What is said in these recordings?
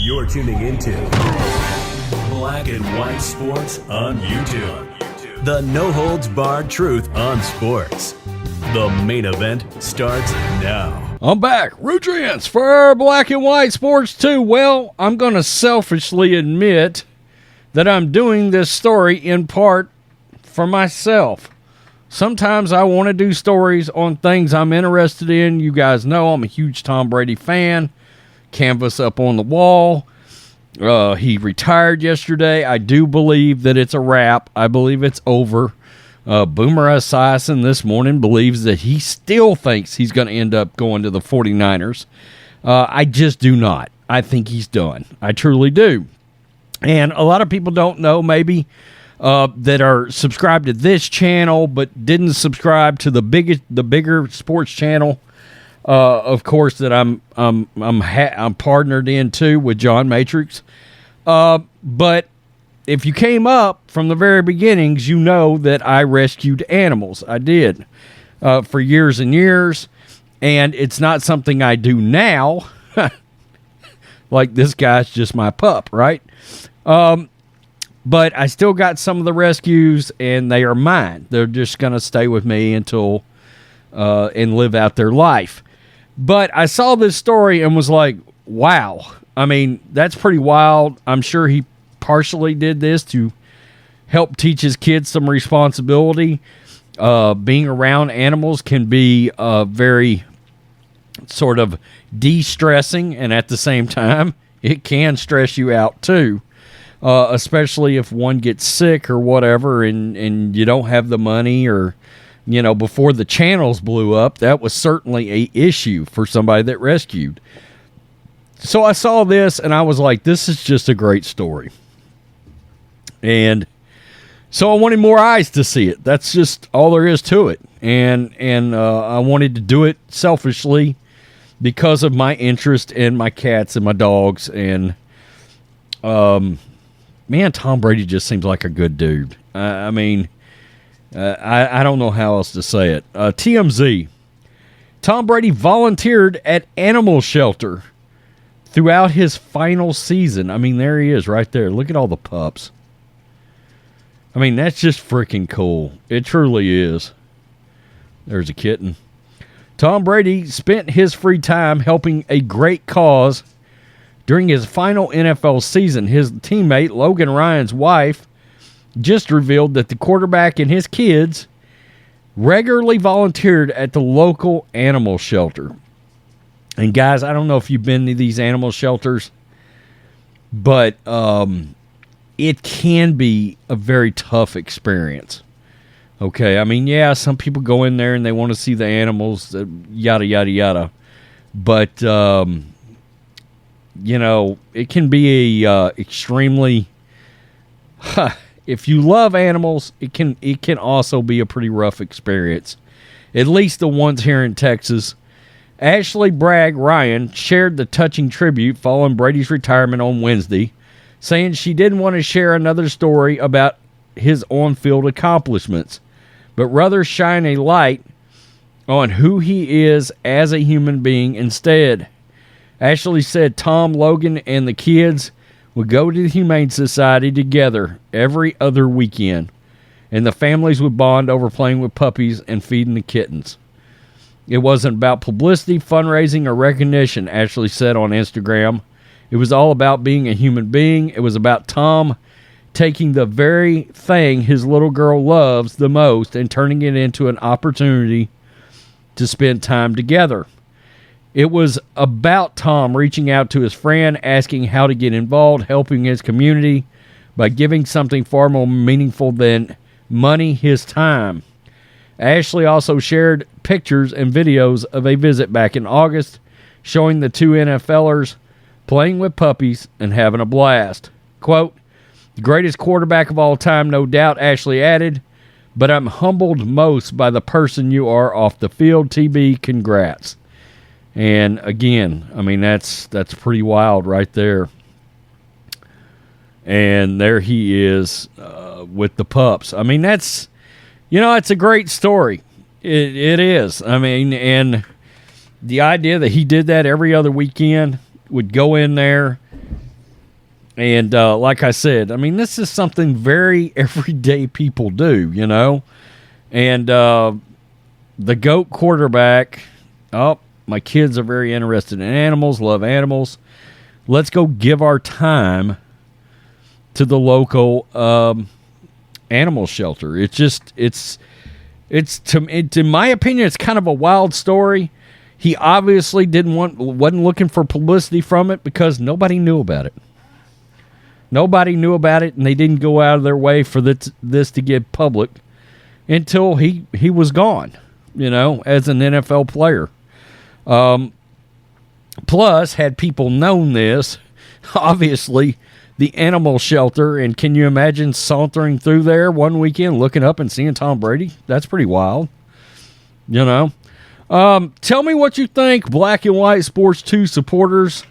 You're tuning into Black and White Sports on YouTube. The no-holds-barred truth on sports. The main event starts now. I'm back. Rudrance for Black and White Sports 2. Well, I'm going to selfishly admit that I'm doing this story in part for myself. Sometimes I want to do stories on things I'm interested in. You guys know I'm a huge Tom Brady fan. Canvas up on the wall. He retired yesterday. I do believe that it's a wrap. I believe it's over. Boomer Esiason this morning believes that he still thinks he's going to end up going to the 49ers. I just do not. I think he's done. I truly do. And a lot of people don't know maybe that are subscribed to this channel but didn't subscribe to the bigger sports channel. Of course, that I'm partnered in too with John Matrix. But if you came up from the very beginnings, you know that I rescued animals. I did for years and years, and it's not something I do now. Like this guy's just my pup, right? But I still got some of the rescues, and they are mine. They're just going to stay with me until and live out their life. But I saw this story and was like, wow. I mean, that's pretty wild. I'm sure he partially did this to help teach his kids some responsibility. Being around animals can be very sort of de-stressing, and at the same time, it can stress you out too. Especially if one gets sick or whatever and you don't have the money, or you know, before the channels blew up, that was certainly a issue for somebody that rescued. So I saw this and I was like, this is just a great story. And so I wanted more eyes to see it. That's just all there is to it. And I wanted to do it selfishly because of my interest in my cats and my dogs. And man, Tom Brady just seems like a good dude. I mean, I don't know how else to say it. TMZ. Tom Brady volunteered at animal shelter throughout his final season. I mean, there he is right there. Look at all the pups. I mean, that's just freaking cool. It truly is. There's a kitten. Tom Brady spent his free time helping a great cause during his final NFL season. His teammate, Logan Ryan's wife, just revealed that the quarterback and his kids regularly volunteered at the local animal shelter. And guys, I don't know if you've been to these animal shelters, but it can be a very tough experience. Okay, I mean, yeah, some people go in there and they want to see the animals, yada, yada, yada. But, you know, it can be a extremely... If you love animals, it can also be a pretty rough experience. At least the ones here in Texas. Ashley Bragg Ryan shared the touching tribute following Brady's retirement on Wednesday, saying she didn't want to share another story about his on-field accomplishments, but rather shine a light on who he is as a human being instead. Ashley said Tom, Logan, and the kids would go to the Humane Society together every other weekend, and the families would bond over playing with puppies and feeding the kittens. It wasn't about publicity, fundraising, or recognition, Ashley said on Instagram. It was all about being a human being. It was about Tom taking the very thing his little girl loves the most and turning it into an opportunity to spend time together. It was about Tom reaching out to his friend, asking how to get involved, helping his community by giving something far more meaningful than money, his time. Ashley also shared pictures and videos of a visit back in August showing the two NFLers playing with puppies and having a blast. Quote, "The greatest quarterback of all time, no doubt," Ashley added, "but I'm humbled most by the person you are off the field. TB, congrats." And again, I mean, that's pretty wild right there. And there he is with the pups. I mean, that's, you know, it's a great story. It is. I mean, and the idea that he did that every other weekend, would go in there. And like I said, I mean, this is something very everyday people do, you know. And the GOAT quarterback, my kids are very interested in animals, love animals. Let's go give our time to the local animal shelter. It's in my opinion, it's kind of a wild story. He obviously wasn't looking for publicity from it because nobody knew about it. Nobody knew about it, and they didn't go out of their way for this to get public until he was gone, you know, as an NFL player. Plus, had people known this, obviously, the animal shelter, and can you imagine sauntering through there one weekend, looking up and seeing Tom Brady? That's pretty wild, you know. Tell me what you think, Black and White Sports 2 supporters.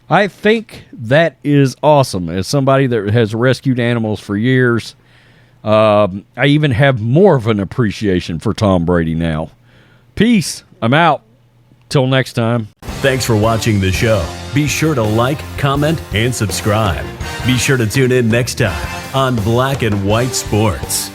I think that is awesome. As somebody that has rescued animals for years, I even have more of an appreciation for Tom Brady now. Peace. I'm out. Till next time. Thanks for watching the show. Be sure to like, comment, and subscribe. Be sure to tune in next time on Black and White Sports.